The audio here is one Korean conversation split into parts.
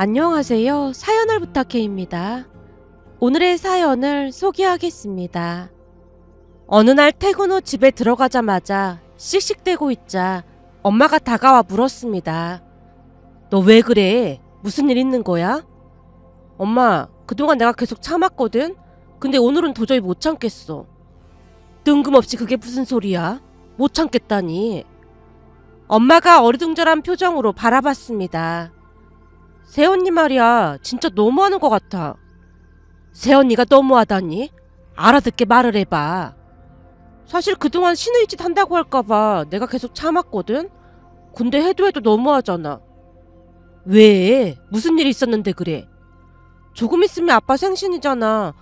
안녕하세요. 사연을 부탁해입니다. 오늘의 사연을 소개하겠습니다. 어느 날 퇴근 후 집에 들어가자마자 씩씩대고 있자 엄마가 다가와 물었습니다. 너 왜 그래? 무슨 일 있는 거야? 엄마, 그동안 내가 계속 참았거든? 근데 오늘은 도저히 못 참겠어. 뜬금없이 그게 무슨 소리야? 못 참겠다니. 엄마가 어리둥절한 표정으로 바라봤습니다. 새언니 말이야, 진짜 너무하는 것 같아. 새언니가 너무하다니? 알아듣게 말을 해봐. 사실 그동안 신의 짓 한다고 할까봐 내가 계속 참았거든? 근데 해도 너무하잖아. 왜? 무슨 일이 있었는데 그래? 조금 있으면 아빠 생신이잖아.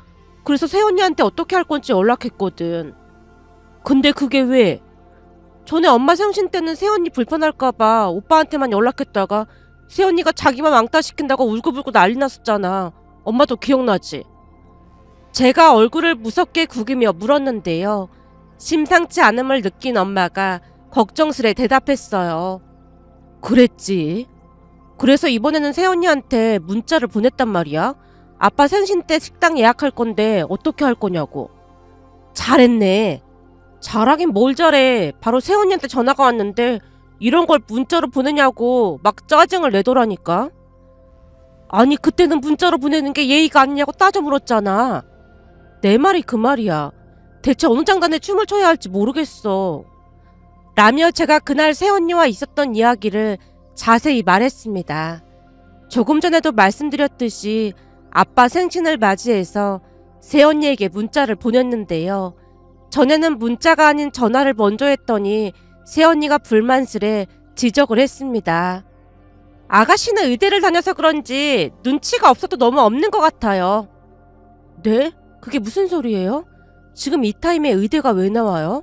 그래서 새언니한테 어떻게 할 건지 연락했거든. 근데 그게 왜? 전에 엄마 생신 때는 새언니 불편할까봐 오빠한테만 연락했다가 새언니가 자기만 왕따 시킨다고 울고불고 난리 났었잖아. 엄마도 기억나지? 제가 얼굴을 무섭게 구기며 물었는데요. 심상치 않음을 느낀 엄마가 걱정스레 대답했어요. 그랬지. 그래서 이번에는 새언니한테 문자를 보냈단 말이야. 아빠 생신 때 식당 예약할 건데 어떻게 할 거냐고. 잘했네. 잘하긴 뭘 잘해. 바로 새언니한테 전화가 왔는데 이런 걸 문자로 보내냐고 막 짜증을 내더라니까. 아니 그때는 문자로 보내는 게 예의가 아니냐고 따져 물었잖아. 내 말이 그 말이야. 대체 어느 장단에 춤을 춰야 할지 모르겠어. 라며 제가 그날 새언니와 있었던 이야기를 자세히 말했습니다. 조금 전에도 말씀드렸듯이 아빠 생신을 맞이해서 새언니에게 문자를 보냈는데요. 전에는 문자가 아닌 전화를 먼저 했더니 새언니가 불만스레 지적을 했습니다. 아가씨는 의대를 다녀서 그런지 눈치가 없어도 너무 없는 것 같아요. 네? 그게 무슨 소리예요? 지금 이 타임에 의대가 왜 나와요?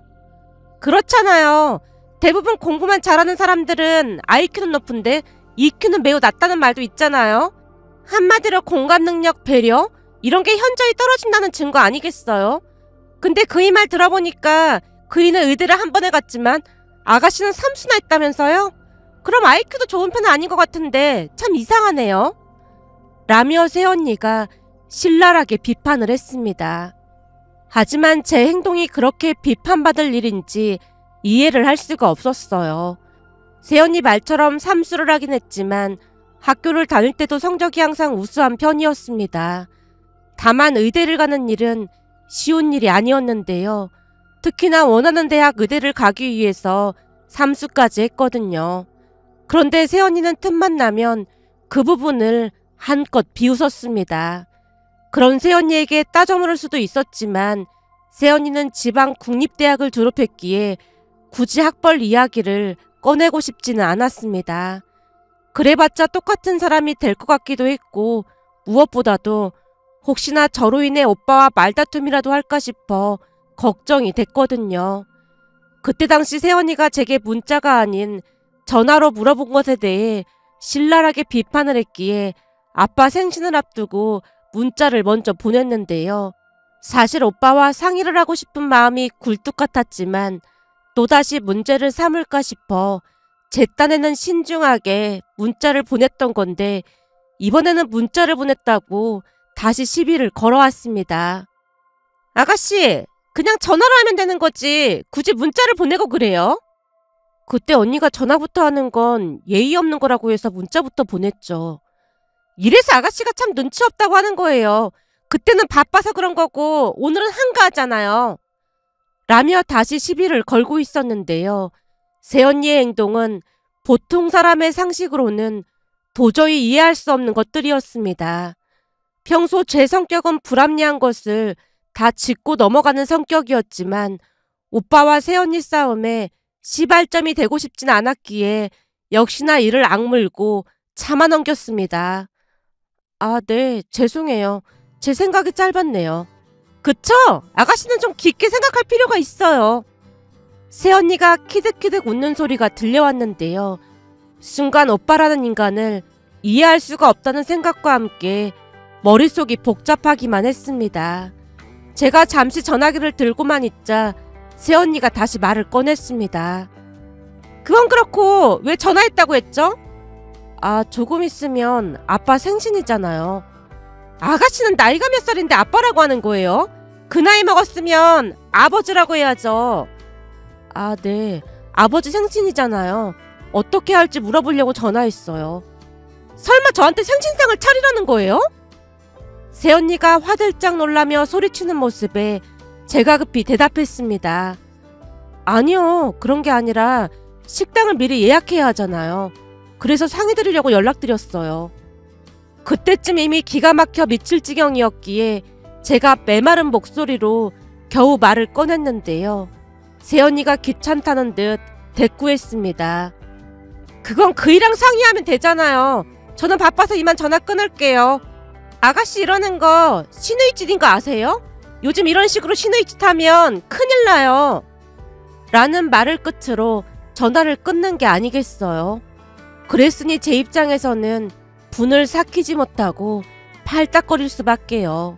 그렇잖아요. 대부분 공부만 잘하는 사람들은 IQ는 높은데 EQ는 매우 낮다는 말도 있잖아요. 한마디로 공감 능력, 배려? 이런 게 현저히 떨어진다는 증거 아니겠어요? 근데 그이 말 들어보니까 그이는 의대를 한 번에 갔지만 아가씨는 3수나 했다면서요? 그럼 IQ도 좋은 편은 아닌 것 같은데 참 이상하네요. 라며 새언니가 신랄하게 비판을 했습니다. 하지만 제 행동이 그렇게 비판받을 일인지 이해를 할 수가 없었어요. 새언니 말처럼 3수를 하긴 했지만 학교를 다닐 때도 성적이 항상 우수한 편이었습니다. 다만 의대를 가는 일은 쉬운 일이 아니었는데요. 특히나 원하는 대학 의대를 가기 위해서 3수까지 했거든요. 그런데 새언니는 틈만 나면 그 부분을 한껏 비웃었습니다. 그런 새언니에게 따져 물을 수도 있었지만 새언니는 지방 국립대학을 졸업했기에 굳이 학벌 이야기를 꺼내고 싶지는 않았습니다. 그래봤자 똑같은 사람이 될 것 같기도 했고 무엇보다도 혹시나 저로 인해 오빠와 말다툼이라도 할까 싶어 걱정이 됐거든요. 그때 당시 새언니가 제게 문자가 아닌 전화로 물어본 것에 대해 신랄하게 비판을 했기에 아빠 생신을 앞두고 문자를 먼저 보냈는데요. 사실 오빠와 상의를 하고 싶은 마음이 굴뚝 같았지만 또다시 문제를 삼을까 싶어 제 딴에는 신중하게 문자를 보냈던 건데 이번에는 문자를 보냈다고 다시 시비를 걸어왔습니다. 아가씨, 그냥 전화로 하면 되는 거지 굳이 문자를 보내고 그래요? 그때 언니가 전화부터 하는 건 예의 없는 거라고 해서 문자부터 보냈죠. 이래서 아가씨가 참 눈치 없다고 하는 거예요. 그때는 바빠서 그런 거고 오늘은 한가하잖아요. 라며 다시 시비를 걸고 있었는데요. 새언니의 행동은 보통 사람의 상식으로는 도저히 이해할 수 없는 것들이었습니다. 평소 제 성격은 불합리한 것을 다 짚고 넘어가는 성격이었지만 오빠와 새언니 싸움에 시발점이 되고 싶진 않았기에 역시나 이를 악물고 참아 넘겼습니다. 아, 네, 죄송해요. 제 생각이 짧았네요. 그쵸? 아가씨는 좀 깊게 생각할 필요가 있어요. 새언니가 키득키득 웃는 소리가 들려왔는데요. 순간 오빠라는 인간을 이해할 수가 없다는 생각과 함께 머릿속이 복잡하기만 했습니다. 제가 잠시 전화기를 들고만 있자 새언니가 다시 말을 꺼냈습니다. 그건 그렇고 왜 전화했다고 했죠? 조금 있으면 아빠 생신이잖아요. 아가씨는 나이가 몇 살인데 아빠라고 하는 거예요? 그 나이 먹었으면 아버지라고 해야죠. 네. 아버지 생신이잖아요. 어떻게 할지 물어보려고 전화했어요. 설마 저한테 생신상을 차리라는 거예요? 새언니가 화들짝 놀라며 소리치는 모습에 제가 급히 대답했습니다. 아니요, 그런 게 아니라 식당을 미리 예약해야 하잖아요. 그래서 상의 드리려고 연락드렸어요. 그때쯤 이미 기가 막혀 미칠 지경이었기에 제가 메마른 목소리로 겨우 말을 꺼냈는데요. 새언니가 귀찮다는 듯 대꾸했습니다. 그건 그이랑 상의하면 되잖아요. 저는 바빠서 이만 전화 끊을게요. 아가씨 이러는 거 신의짓인 거 아세요? 요즘 이런 식으로 신의짓 하면 큰일 나요. 라는 말을 끝으로 전화를 끊는 게 아니겠어요. 그랬으니 제 입장에서는 분을 삭히지 못하고 팔딱거릴 수밖에요.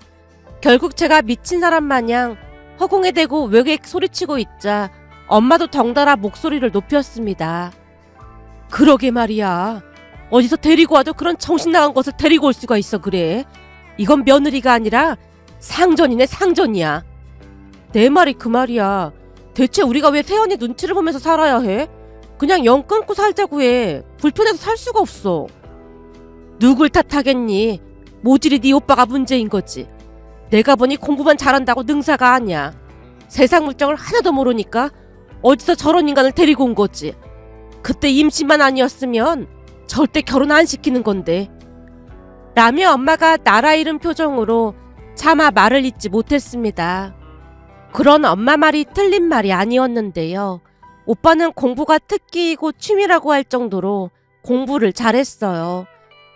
결국 제가 미친 사람 마냥 허공에 대고 외객 소리치고 있자 엄마도 덩달아 목소리를 높였습니다. 그러게 말이야. 어디서 데리고 와도 그런 정신나간 것을 데리고 올 수가 있어 그래. 이건 며느리가 아니라 상전이네 상전이야. 내 말이 그 말이야. 대체 우리가 왜 새언니 눈치를 보면서 살아야 해? 그냥 영 끊고 살자고 해. 불편해서 살 수가 없어. 누굴 탓하겠니? 모질이 네 오빠가 문제인 거지. 내가 보니 공부만 잘한다고 능사가 아니야. 세상 물정을 하나도 모르니까 어디서 저런 인간을 데리고 온 거지. 그때 임신만 아니었으면 절대 결혼 안 시키는 건데. 라며 엄마가 나라 잃은 표정으로 차마 말을 잇지 못했습니다. 그런 엄마 말이 틀린 말이 아니었는데요. 오빠는 공부가 특기이고 취미라고 할 정도로 공부를 잘했어요.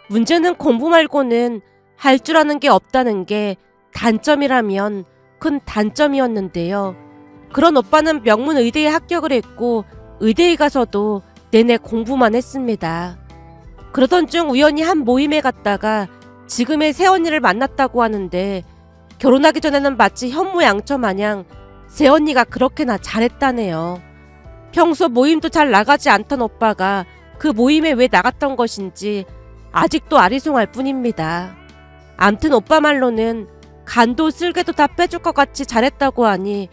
문제는 공부 말고는 할 줄 아는 게 없다는 게 단점이라면 큰 단점이었는데요. 그런 오빠는 명문 의대에 합격을 했고 의대에 가서도 내내 공부만 했습니다. 그러던 중 우연히 한 모임에 갔다가 지금의 새언니를 만났다고 하는데 결혼하기 전에는 마치 현모양처 마냥 새언니가 그렇게나 잘했다네요. 평소 모임도 잘 나가지 않던 오빠가 그 모임에 왜 나갔던 것인지 아직도 아리송할 뿐입니다. 암튼 오빠 말로는 간도 쓸개도 다 빼줄 것 같이 잘했다고 하니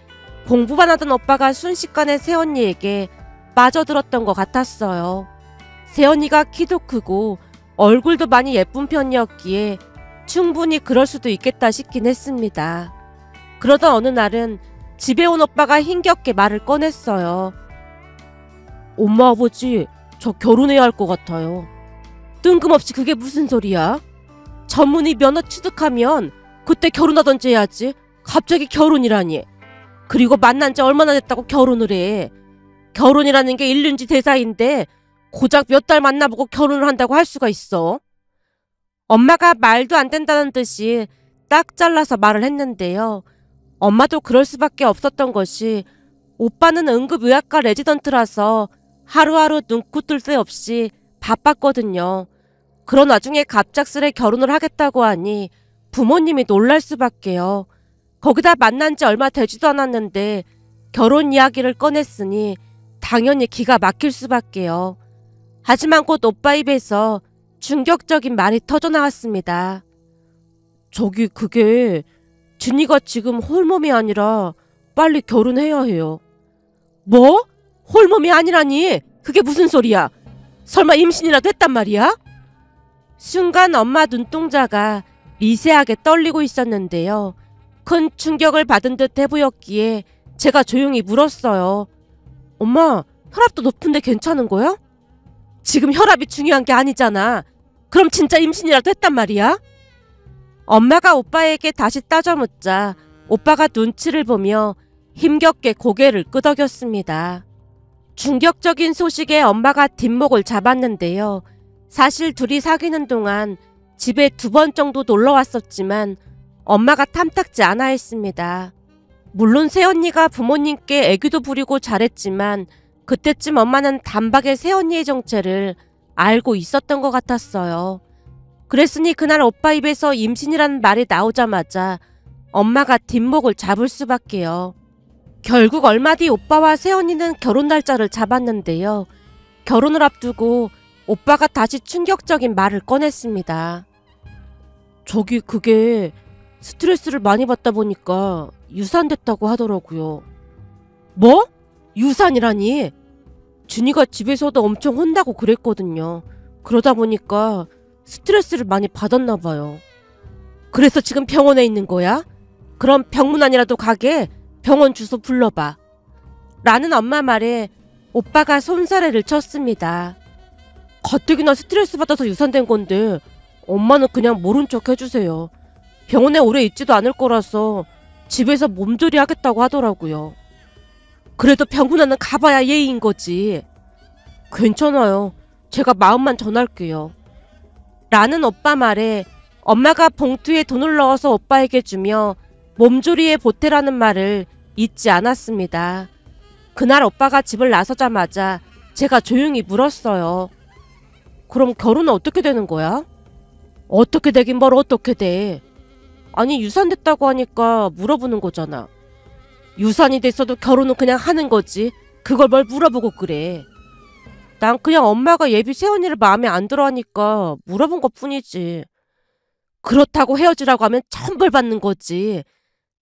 공부만 하던 오빠가 순식간에 새언니에게 빠져들었던 것 같았어요. 새언니가 키도 크고 얼굴도 많이 예쁜 편이었기에 충분히 그럴 수도 있겠다 싶긴 했습니다. 그러던 어느 날은 집에 온 오빠가 힘겹게 말을 꺼냈어요. 엄마 아버지 저 결혼해야 할 것 같아요. 뜬금없이 그게 무슨 소리야? 전문의 면허 취득하면 그때 결혼하던지 해야지. 갑자기 결혼이라니. 그리고 만난 지 얼마나 됐다고 결혼을 해. 결혼이라는 게 일륜지 대사인데 고작 몇 달 만나보고 결혼을 한다고 할 수가 있어. 엄마가 말도 안 된다는 듯이 딱 잘라서 말을 했는데요. 엄마도 그럴 수밖에 없었던 것이 오빠는 응급의학과 레지던트라서 하루하루 눈코 뜰 새 없이 바빴거든요. 그런 와중에 갑작스레 결혼을 하겠다고 하니 부모님이 놀랄 수밖에요. 거기다 만난 지 얼마 되지도 않았는데 결혼 이야기를 꺼냈으니 당연히 기가 막힐 수밖에요. 하지만 곧 오빠 입에서 충격적인 말이 터져나왔습니다. 저기 그게 준이가 지금 홀몸이 아니라 빨리 결혼해야 해요. 뭐? 홀몸이 아니라니? 그게 무슨 소리야? 설마 임신이라도 했단 말이야? 순간 엄마 눈동자가 미세하게 떨리고 있었는데요. 큰 충격을 받은 듯 해보였기에 제가 조용히 물었어요. 엄마, 혈압도 높은데 괜찮은 거야? 지금 혈압이 중요한 게 아니잖아. 그럼 진짜 임신이라도 했단 말이야? 엄마가 오빠에게 다시 따져 묻자 오빠가 눈치를 보며 힘겹게 고개를 끄덕였습니다. 충격적인 소식에 엄마가 뒷목을 잡았는데요. 사실 둘이 사귀는 동안 집에 2번 정도 놀러 왔었지만 엄마가 탐탁지 않아 했습니다. 물론 새언니가 부모님께 애교도 부리고 잘했지만 그때쯤 엄마는 단박에 새언니의 정체를 알고 있었던 것 같았어요. 그랬으니 그날 오빠 입에서 임신이라는 말이 나오자마자 엄마가 뒷목을 잡을 수밖에요. 결국 얼마 뒤 오빠와 새언니는 결혼 날짜를 잡았는데요. 결혼을 앞두고 오빠가 다시 충격적인 말을 꺼냈습니다. 저기 그게 스트레스를 많이 받다 보니까 유산됐다고 하더라고요. 뭐? 유산이라니? 준이가 집에서도 엄청 혼나고 그랬거든요. 그러다 보니까 스트레스를 많이 받았나 봐요. 그래서 지금 병원에 있는 거야? 그럼 병문안이라도 가게 병원 주소 불러봐. 라는 엄마 말에 오빠가 손사래를 쳤습니다. 가뜩이나 스트레스 받아서 유산된 건데 엄마는 그냥 모른 척 해주세요. 병원에 오래 있지도 않을 거라서 집에서 몸조리 하겠다고 하더라고요. 그래도 병문안은 가봐야 예의인 거지. 괜찮아요. 제가 마음만 전할게요. 라는 오빠 말에 엄마가 봉투에 돈을 넣어서 오빠에게 주며 몸조리에 보태라는 말을 잊지 않았습니다. 그날 오빠가 집을 나서자마자 제가 조용히 물었어요. 그럼 결혼은 어떻게 되는 거야? 어떻게 되긴 뭘 어떻게 돼. 아니 유산됐다고 하니까 물어보는 거잖아. 유산이 됐어도 결혼은 그냥 하는 거지. 그걸 뭘 물어보고 그래. 난 그냥 엄마가 예비 새언니를 마음에 안 들어 하니까 물어본 것 뿐이지. 그렇다고 헤어지라고 하면 천벌받는 거지.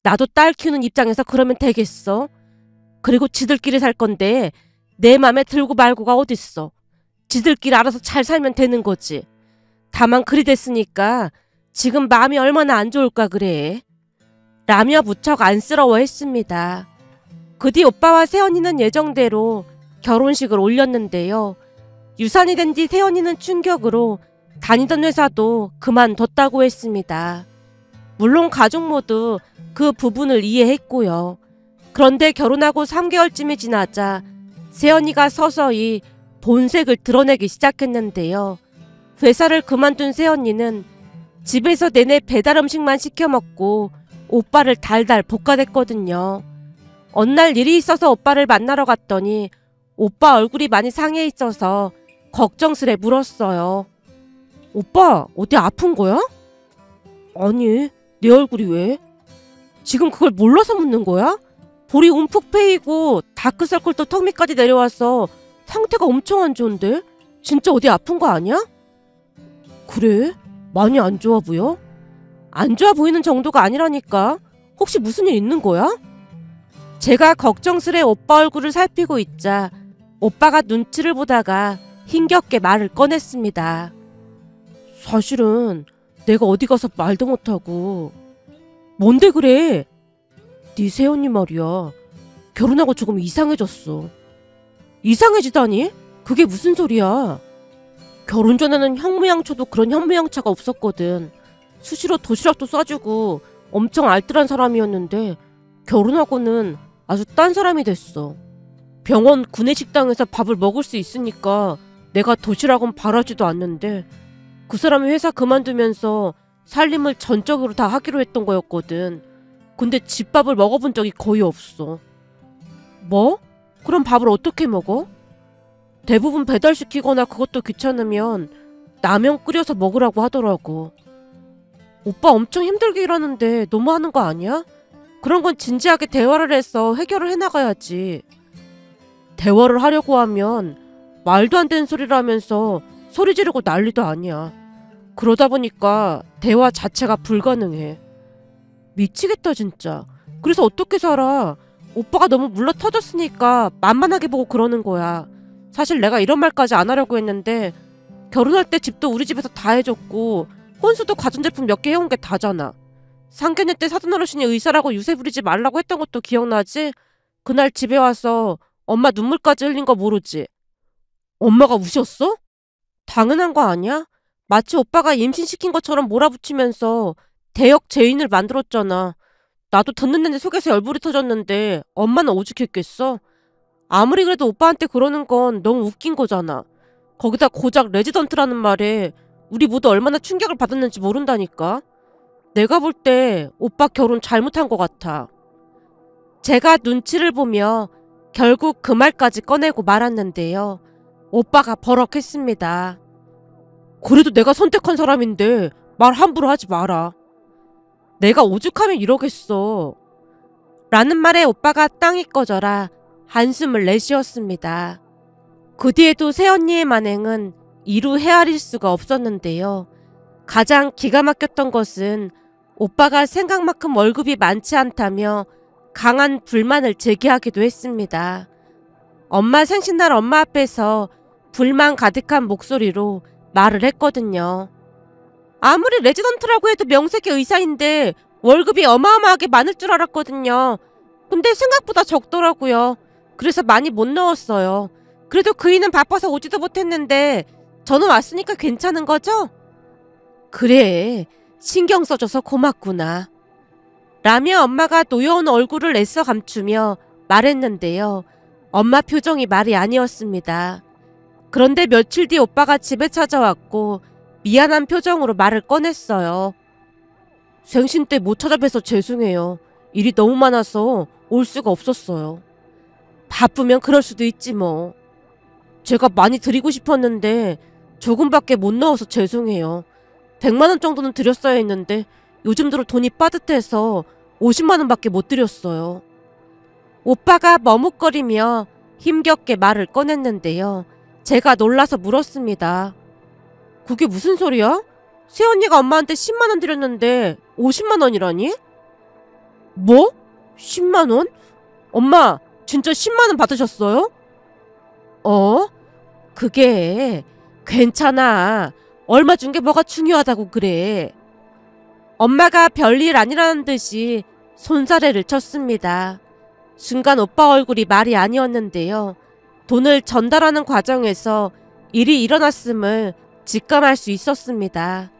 나도 딸 키우는 입장에서 그러면 되겠어? 그리고 지들끼리 살 건데 내 맘에 들고 말고가 어딨어. 지들끼리 알아서 잘 살면 되는 거지. 다만 그리 됐으니까 지금 마음이 얼마나 안 좋을까 그래. 라며 무척 안쓰러워했습니다. 그 뒤 오빠와 새언니는 예정대로 결혼식을 올렸는데요. 유산이 된 뒤 새언니는 충격으로 다니던 회사도 그만뒀다고 했습니다. 물론 가족 모두 그 부분을 이해했고요. 그런데 결혼하고 3개월쯤이 지나자 새언니가 서서히 본색을 드러내기 시작했는데요. 회사를 그만둔 새언니는 집에서 내내 배달 음식만 시켜 먹고 오빠를 달달 볶아댔거든요. 어느 날 일이 있어서 오빠를 만나러 갔더니 오빠 얼굴이 많이 상해 있어서 걱정스레 물었어요. 오빠 어디 아픈 거야? 아니 내 얼굴이 왜? 지금 그걸 몰라서 묻는 거야? 볼이 움푹 패이고 다크서클도 턱 밑까지 내려와서 상태가 엄청 안 좋은데? 진짜 어디 아픈 거 아니야? 그래? 많이 안 좋아 보여? 안 좋아 보이는 정도가 아니라니까. 혹시 무슨 일 있는 거야? 제가 걱정스레 오빠 얼굴을 살피고 있자 오빠가 눈치를 보다가 힘겹게 말을 꺼냈습니다. 사실은 내가 어디 가서 말도 못하고. 뭔데 그래? 네 새언니 말이야. 결혼하고 조금 이상해졌어. 이상해지다니? 그게 무슨 소리야? 결혼 전에는 형무양처도 그런 형무양처가 없었거든. 수시로 도시락도 싸주고 엄청 알뜰한 사람이었는데 결혼하고는 아주 딴 사람이 됐어. 병원 구내식당에서 밥을 먹을 수 있으니까 내가 도시락은 바라지도 않는데 그 사람이 회사 그만두면서 살림을 전적으로 다 하기로 했던 거였거든. 근데 집밥을 먹어본 적이 거의 없어. 뭐? 그럼 밥을 어떻게 먹어? 대부분 배달시키거나 그것도 귀찮으면 라면 끓여서 먹으라고 하더라고. 오빠 엄청 힘들게 일하는데 너무하는 거 아니야? 그런 건 진지하게 대화를 해서 해결을 해나가야지. 대화를 하려고 하면 말도 안 되는 소리를 하면서 소리 지르고 난리도 아니야. 그러다 보니까 대화 자체가 불가능해. 미치겠다 진짜. 그래서 어떻게 살아? 오빠가 너무 물러터졌으니까 만만하게 보고 그러는 거야. 사실 내가 이런 말까지 안 하려고 했는데 결혼할 때 집도 우리 집에서 다 해줬고 혼수도 가전제품 몇 개 해온 게 다잖아. 상견례 때 사돈 어르신이 의사라고 유세 부리지 말라고 했던 것도 기억나지? 그날 집에 와서 엄마 눈물까지 흘린 거 모르지? 엄마가 우셨어? 당연한 거 아니야? 마치 오빠가 임신시킨 것처럼 몰아붙이면서 대역 죄인을 만들었잖아. 나도 듣는 내내 속에서 열불이 터졌는데 엄마는 오죽했겠어? 아무리 그래도 오빠한테 그러는 건 너무 웃긴 거잖아. 거기다 고작 레지던트라는 말에 우리 모두 얼마나 충격을 받았는지 모른다니까. 내가 볼 때 오빠 결혼 잘못한 것 같아. 제가 눈치를 보며 결국 그 말까지 꺼내고 말았는데요. 오빠가 버럭했습니다. 그래도 내가 선택한 사람인데 말 함부로 하지 마라. 내가 오죽하면 이러겠어. 라는 말에 오빠가 땅이 꺼져라 한숨을 내쉬었습니다. 그 뒤에도 새언니의 만행은 이루 헤아릴 수가 없었는데요. 가장 기가 막혔던 것은 오빠가 생각만큼 월급이 많지 않다며 강한 불만을 제기하기도 했습니다. 엄마 생신날 엄마 앞에서 불만 가득한 목소리로 말을 했거든요. 아무리 레지던트라고 해도 명색의 의사인데 월급이 어마어마하게 많을 줄 알았거든요. 근데 생각보다 적더라고요. 그래서 많이 못 넣었어요. 그래도 그이는 바빠서 오지도 못했는데 저는 왔으니까 괜찮은 거죠? 그래, 신경 써줘서 고맙구나. 라며 엄마가 노여운 얼굴을 애써 감추며 말했는데요. 엄마 표정이 말이 아니었습니다. 그런데 며칠 뒤 오빠가 집에 찾아왔고 미안한 표정으로 말을 꺼냈어요. 생신 때 못 찾아뵈서 죄송해요. 일이 너무 많아서 올 수가 없었어요. 바쁘면 그럴 수도 있지 뭐. 제가 많이 드리고 싶었는데 조금밖에 못 넣어서 죄송해요. 100만 원 정도는 드렸어야 했는데 요즘 들어 돈이 빠듯해서 50만 원밖에 못 드렸어요. 오빠가 머뭇거리며 힘겹게 말을 꺼냈는데요. 제가 놀라서 물었습니다. 그게 무슨 소리야? 새언니가 엄마한테 10만 원 드렸는데 50만 원이라니? 뭐? 10만 원? 엄마 진짜 10만 원 받으셨어요? 그게 괜찮아. 얼마 준 게 뭐가 중요하다고 그래. 엄마가 별일 아니라는 듯이 손사래를 쳤습니다. 순간 오빠 얼굴이 말이 아니었는데요. 돈을 전달하는 과정에서 일이 일어났음을 직감할 수 있었습니다.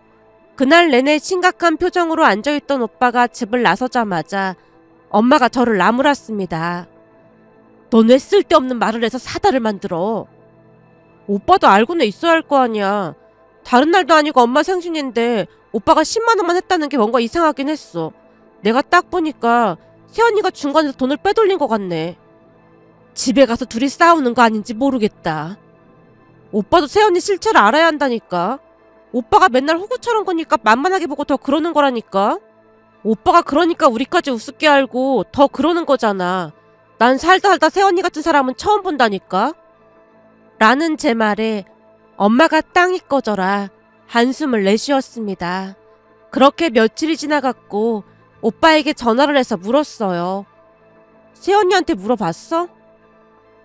그날 내내 심각한 표정으로 앉아있던 오빠가 집을 나서자마자 엄마가 저를 나무랐습니다. 넌 왜 쓸데없는 말을 해서 사달을 만들어? 오빠도 알고는 있어야 할 거 아니야. 다른 날도 아니고 엄마 생신인데 오빠가 10만 원만 했다는 게 뭔가 이상하긴 했어. 내가 딱 보니까 새언니가 중간에서 돈을 빼돌린 것 같네. 집에 가서 둘이 싸우는 거 아닌지 모르겠다. 오빠도 새언니 실체를 알아야 한다니까. 오빠가 맨날 호구처럼 거니까 만만하게 보고 더 그러는 거라니까. 오빠가 그러니까 우리까지 우습게 알고 더 그러는 거잖아. 난 살다 살다 새언니 같은 사람은 처음 본다니까. 라는 제 말에 엄마가 땅이 꺼져라 한숨을 내쉬었습니다. 그렇게 며칠이 지나갔고 오빠에게 전화를 해서 물었어요. 새언니한테 물어봤어?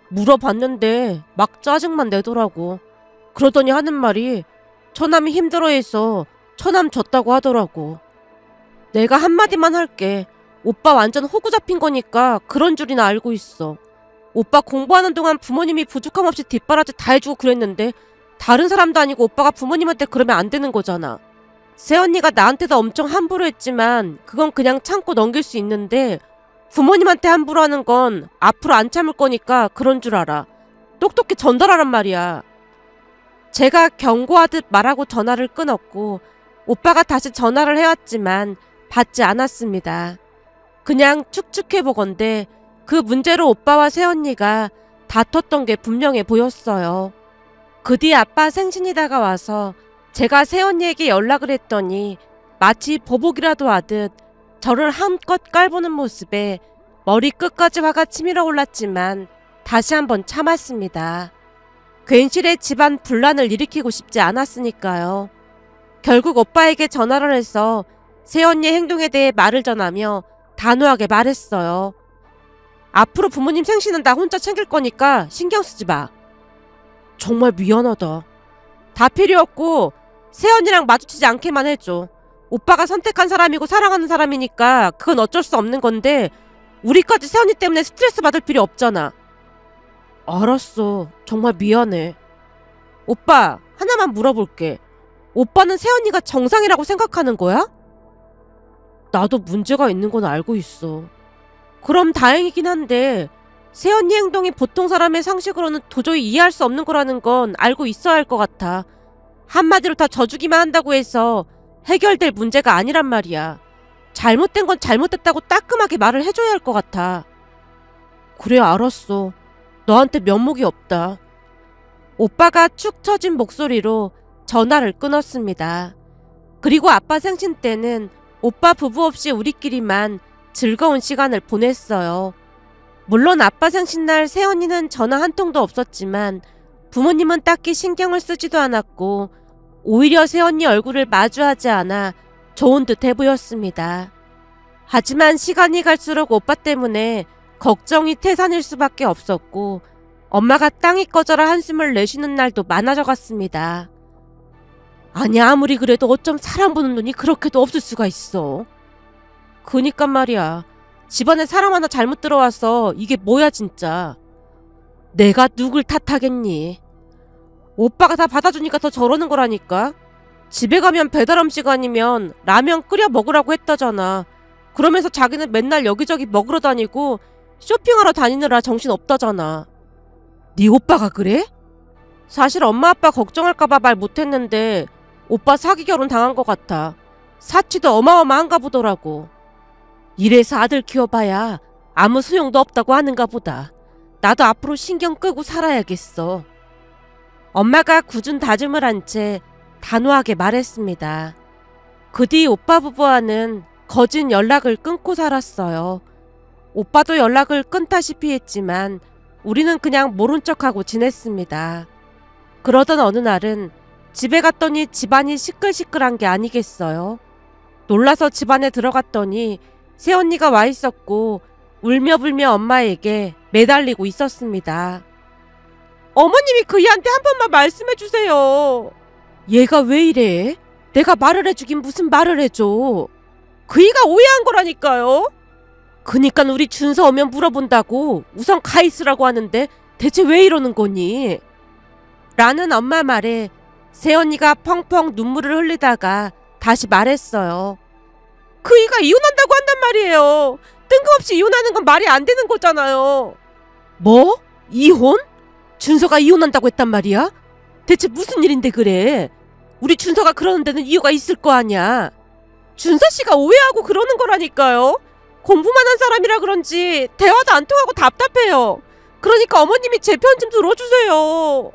물어봤는데 막 짜증만 내더라고. 그러더니 하는 말이 처남이 힘들어해서 처남 졌다고 하더라고. 내가 한마디만 할게. 오빠 완전 호구 잡힌 거니까 그런 줄이나 알고 있어. 오빠 공부하는 동안 부모님이 부족함 없이 뒷바라지 다 해주고 그랬는데 다른 사람도 아니고 오빠가 부모님한테 그러면 안 되는 거잖아. 새언니가 나한테도 엄청 함부로 했지만 그건 그냥 참고 넘길 수 있는데 부모님한테 함부로 하는 건 앞으로 안 참을 거니까 그런 줄 알아. 똑똑히 전달하란 말이야. 제가 경고하듯 말하고 전화를 끊었고 오빠가 다시 전화를 해왔지만 받지 않았습니다. 그냥 축축해보건대 그 문제로 오빠와 새언니가 다퉜던 게 분명해 보였어요. 그 뒤 아빠 생신이 다가와서 제가 새언니에게 연락을 했더니 마치 보복이라도 하듯 저를 한껏 깔보는 모습에 머리끝까지 화가 치밀어 올랐지만 다시 한번 참았습니다. 괜시레 집안 분란을 일으키고 싶지 않았으니까요. 결국 오빠에게 전화를 해서 새언니의 행동에 대해 말을 전하며 단호하게 말했어요. 앞으로 부모님 생신은 나 혼자 챙길 거니까 신경 쓰지 마. 정말 미안하다. 다 필요 없고 새언니랑 마주치지 않게만 해줘. 오빠가 선택한 사람이고 사랑하는 사람이니까 그건 어쩔 수 없는 건데 우리까지 새언니 때문에 스트레스 받을 필요 없잖아. 알았어. 정말 미안해. 오빠, 하나만 물어볼게. 오빠는 새언니가 정상이라고 생각하는 거야? 나도 문제가 있는 건 알고 있어. 그럼 다행이긴 한데 새언니 행동이 보통 사람의 상식으로는 도저히 이해할 수 없는 거라는 건 알고 있어야 할 것 같아. 한마디로 다 져주기만 한다고 해서 해결될 문제가 아니란 말이야. 잘못된 건 잘못됐다고 따끔하게 말을 해줘야 할 것 같아. 그래, 알았어. 너한테 면목이 없다. 오빠가 축 처진 목소리로 전화를 끊었습니다. 그리고 아빠 생신 때는 오빠 부부 없이 우리끼리만 즐거운 시간을 보냈어요. 물론 아빠 생신날 새언니는 전화 한 통도 없었지만 부모님은 딱히 신경을 쓰지도 않았고 오히려 새언니 얼굴을 마주하지 않아 좋은 듯해 보였습니다. 하지만 시간이 갈수록 오빠 때문에 걱정이 태산일 수밖에 없었고 엄마가 땅이 꺼져라 한숨을 내쉬는 날도 많아져 갔습니다. 아니 아무리 그래도 어쩜 사람 보는 눈이 그렇게도 없을 수가 있어. 그니까 말이야. 집안에 사람 하나 잘못 들어와서 이게 뭐야 진짜. 내가 누굴 탓하겠니. 오빠가 다 받아주니까 더 저러는 거라니까. 집에 가면 배달음식 아니면 라면 끓여 먹으라고 했다잖아. 그러면서 자기는 맨날 여기저기 먹으러 다니고 쇼핑하러 다니느라 정신 없다잖아. 네 오빠가 그래? 사실 엄마 아빠 걱정할까봐 말 못했는데 오빠 사기 결혼 당한 것 같아. 사치도 어마어마한가 보더라고. 이래서 아들 키워봐야 아무 소용도 없다고 하는가 보다. 나도 앞으로 신경 끄고 살아야겠어. 엄마가 굳은 다짐을 한 채 단호하게 말했습니다. 그 뒤 오빠 부부와는 거진 연락을 끊고 살았어요. 오빠도 연락을 끊다시피 했지만 우리는 그냥 모른 척하고 지냈습니다. 그러던 어느 날은 집에 갔더니 집안이 시끌시끌한 게 아니겠어요. 놀라서 집 안에 들어갔더니 새언니가 와 있었고 울며불며 엄마에게 매달리고 있었습니다. 어머님이 그이한테 한 번만 말씀해 주세요. 얘가 왜 이래? 내가 말을 해주긴 무슨 말을 해줘. 그이가 오해한 거라니까요. 그니까 우리 준서 오면 물어본다고 우선 가 있으라고 하는데 대체 왜 이러는 거니? 라는 엄마 말에 새언니가 펑펑 눈물을 흘리다가 다시 말했어요. 그이가 이혼한다고 한단 말이에요. 뜬금없이 이혼하는 건 말이 안 되는 거잖아요. 뭐? 이혼? 준서가 이혼한다고 했단 말이야? 대체 무슨 일인데 그래? 우리 준서가 그러는 데는 이유가 있을 거 아니야. 준서 씨가 오해하고 그러는 거라니까요. 공부만 한 사람이라 그런지 대화도 안 통하고 답답해요. 그러니까 어머님이 제 편 좀 들어주세요.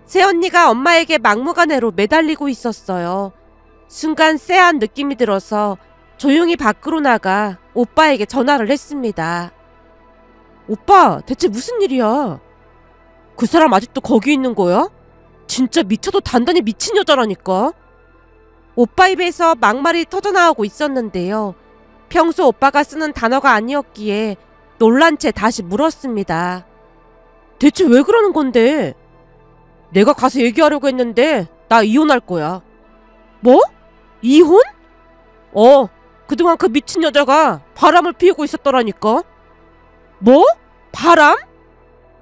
새언니가 엄마에게 막무가내로 매달리고 있었어요. 순간 쎄한 느낌이 들어서 조용히 밖으로 나가 오빠에게 전화를 했습니다. 오빠, 대체 무슨 일이야? 그 사람 아직도 거기 있는 거야? 진짜 미쳐도 단단히 미친 여자라니까. 오빠 입에서 막말이 터져나오고 있었는데요. 평소 오빠가 쓰는 단어가 아니었기에 놀란 채 다시 물었습니다. 대체 왜 그러는 건데? 내가 가서 얘기하려고 했는데 나 이혼할 거야. 뭐? 이혼? 그동안 그 미친 여자가 바람을 피우고 있었더라니까. 뭐? 바람?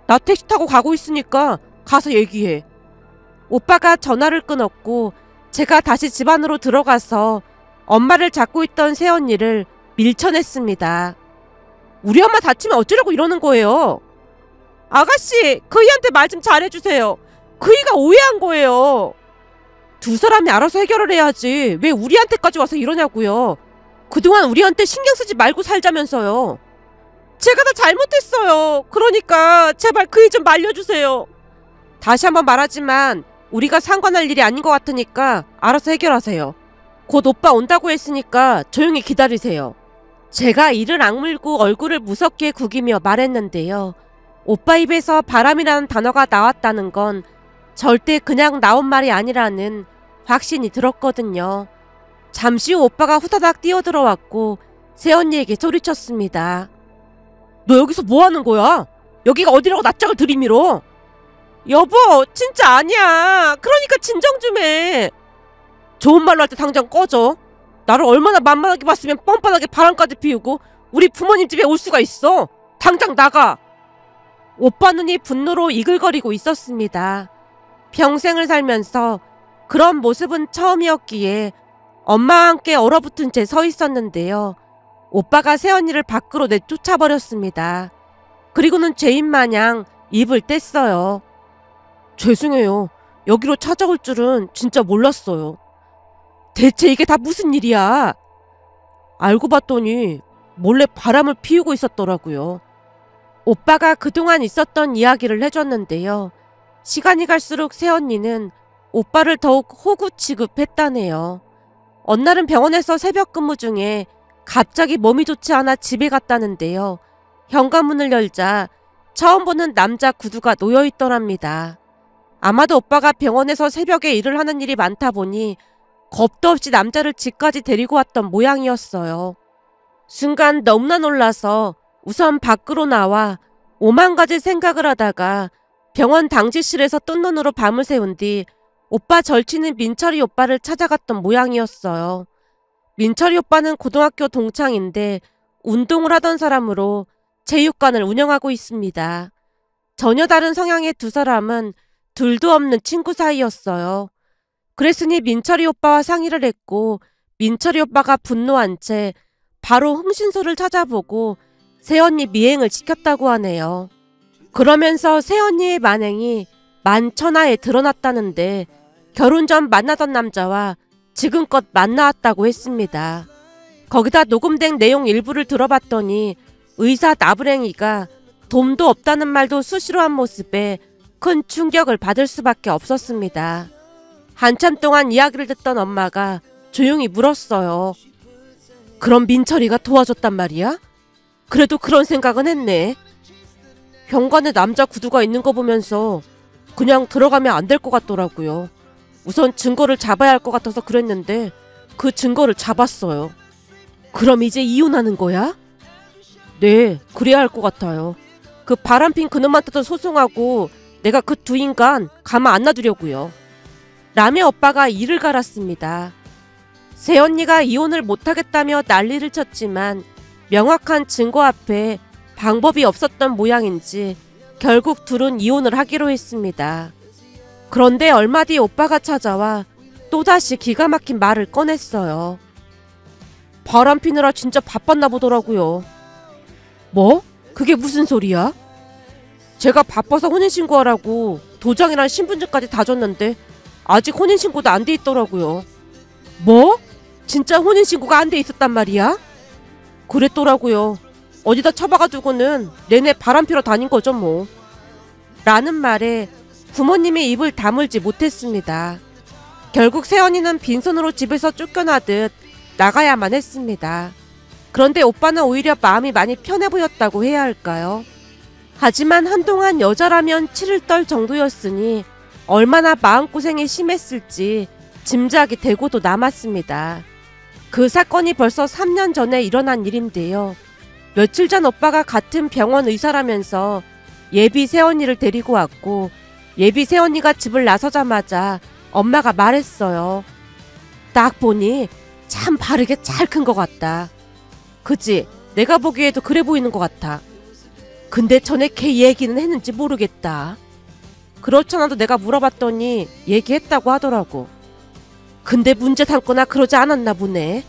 나 택시 타고 가고 있으니까 가서 얘기해. 오빠가 전화를 끊었고 제가 다시 집 안으로 들어가서 엄마를 잡고 있던 새언니를 밀쳐냈습니다. 우리 엄마 다치면 어쩌려고 이러는 거예요? 아가씨, 그이한테 말 좀 잘해주세요. 그이가 오해한 거예요. 두 사람이 알아서 해결을 해야지 왜 우리한테까지 와서 이러냐고요. 그동안 우리한테 신경 쓰지 말고 살자면서요. 제가 다 잘못했어요. 그러니까 제발 그이 좀 말려주세요. 다시 한번 말하지만 우리가 상관할 일이 아닌 것 같으니까 알아서 해결하세요. 곧 오빠 온다고 했으니까 조용히 기다리세요. 제가 이를 악물고 얼굴을 무섭게 구기며 말했는데요. 오빠 입에서 바람이라는 단어가 나왔다는 건 절대 그냥 나온 말이 아니라는 확신이 들었거든요. 잠시 후 오빠가 후다닥 뛰어들어왔고 새언니에게 소리쳤습니다. 너 여기서 뭐 하는 거야? 여기가 어디라고 낯짝을 들이밀어? 여보, 진짜 아니야. 그러니까 진정 좀 해. 좋은 말로 할 때 당장 꺼져. 나를 얼마나 만만하게 봤으면 뻔뻔하게 바람까지 피우고 우리 부모님 집에 올 수가 있어. 당장 나가. 오빠 눈이 분노로 이글거리고 있었습니다. 평생을 살면서 그런 모습은 처음이었기에 엄마와 함께 얼어붙은 채 서 있었는데요. 오빠가 새언니를 밖으로 내쫓아버렸습니다. 그리고는 죄인 마냥 입을 뗐어요. 죄송해요. 여기로 찾아올 줄은 진짜 몰랐어요. 대체 이게 다 무슨 일이야? 알고 봤더니 몰래 바람을 피우고 있었더라고요. 오빠가 그동안 있었던 이야기를 해줬는데요. 시간이 갈수록 새언니는 오빠를 더욱 호구 취급했다네요. 어느 날은 병원에서 새벽 근무 중에 갑자기 몸이 좋지 않아 집에 갔다는데요. 현관문을 열자 처음 보는 남자 구두가 놓여있더랍니다. 아마도 오빠가 병원에서 새벽에 일을 하는 일이 많다 보니 겁도 없이 남자를 집까지 데리고 왔던 모양이었어요. 순간 너무나 놀라서 우선 밖으로 나와 오만 가지 생각을 하다가 병원 당직실에서 뜬 눈으로 밤을 새운 뒤 오빠 절친인 민철이 오빠를 찾아갔던 모양이었어요. 민철이 오빠는 고등학교 동창인데 운동을 하던 사람으로 체육관을 운영하고 있습니다. 전혀 다른 성향의 두 사람은 둘도 없는 친구 사이였어요. 그랬으니 민철이 오빠와 상의를 했고 민철이 오빠가 분노한 채 바로 흥신소를 찾아보고 새언니 미행을 시켰다고 하네요. 그러면서 새언니의 만행이 만천하에 드러났다는데 결혼 전 만나던 남자와 지금껏 만나왔다고 했습니다. 거기다 녹음된 내용 일부를 들어봤더니 의사 나부랭이가 돈도 없다는 말도 수시로 한 모습에 큰 충격을 받을 수밖에 없었습니다. 한참 동안 이야기를 듣던 엄마가 조용히 물었어요. 그럼 민철이가 도와줬단 말이야? 그래도 그런 생각은 했네. 현관에 남자 구두가 있는 거 보면서 그냥 들어가면 안 될 것 같더라고요. 우선 증거를 잡아야 할 것 같아서 그랬는데 그 증거를 잡았어요. 그럼 이제 이혼하는 거야? 네, 그래야 할 것 같아요. 그 바람핀 그놈한테도 소송하고 내가 그 두 인간 가만 안 놔두려고요. 라며 오빠가 이를 갈았습니다. 새언니가 이혼을 못하겠다며 난리를 쳤지만 명확한 증거 앞에 방법이 없었던 모양인지 결국 둘은 이혼을 하기로 했습니다. 그런데 얼마 뒤 오빠가 찾아와 또다시 기가 막힌 말을 꺼냈어요. 바람 피느라 진짜 바빴나 보더라고요. 뭐? 그게 무슨 소리야? 제가 바빠서 혼인신고하라고 도장이랑 신분증까지 다 줬는데 아직 혼인신고도 안 돼 있더라고요. 뭐? 진짜 혼인신고가 안 돼 있었단 말이야? 그랬더라고요. 어디다 처박아두고는 내내 바람피러 다닌 거죠 뭐. 라는 말에 부모님의 입을 다물지 못했습니다. 결국 새언니는 빈손으로 집에서 쫓겨나듯 나가야만 했습니다. 그런데 오빠는 오히려 마음이 많이 편해 보였다고 해야 할까요? 하지만 한동안 여자라면 치를 떨 정도였으니 얼마나 마음고생이 심했을지 짐작이 되고도 남았습니다. 그 사건이 벌써 3년 전에 일어난 일인데요. 며칠 전 오빠가 같은 병원 의사라면서 예비 새언니를 데리고 왔고 예비 새언니가 집을 나서자마자 엄마가 말했어요. 딱 보니 참 바르게 잘 큰 것 같다. 그치? 내가 보기에도 그래 보이는 것 같아. 근데 전에 걔 얘기는 했는지 모르겠다. 그렇잖아도 내가 물어봤더니 얘기했다고 하더라고. 근데 문제 삼거나 그러지 않았나 보네.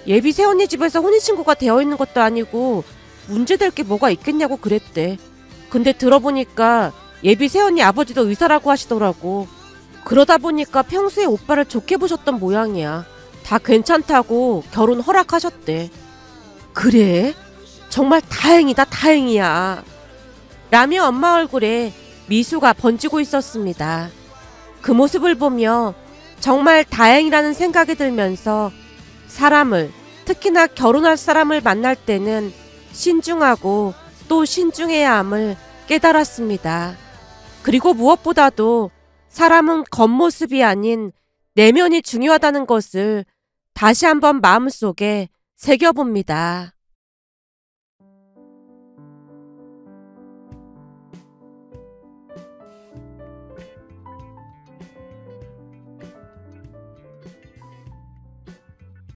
예비 새언니 집에서 혼인신고가 되어 있는 것도 아니고 문제될 게 뭐가 있겠냐고 그랬대. 근데 들어보니까 예비 새언니 아버지도 의사라고 하시더라고. 그러다 보니까 평소에 오빠를 좋게 보셨던 모양이야. 다 괜찮다고 결혼 허락하셨대. 그래? 정말 다행이다 다행이야. 라며 엄마 얼굴에 미소가 번지고 있었습니다. 그 모습을 보며 정말 다행이라는 생각이 들면서 사람을, 특히나 결혼할 사람을 만날 때는 신중하고 또 신중해야 함을 깨달았습니다. 그리고 무엇보다도 사람은 겉모습이 아닌 내면이 중요하다는 것을 다시 한번 마음속에 새겨봅니다.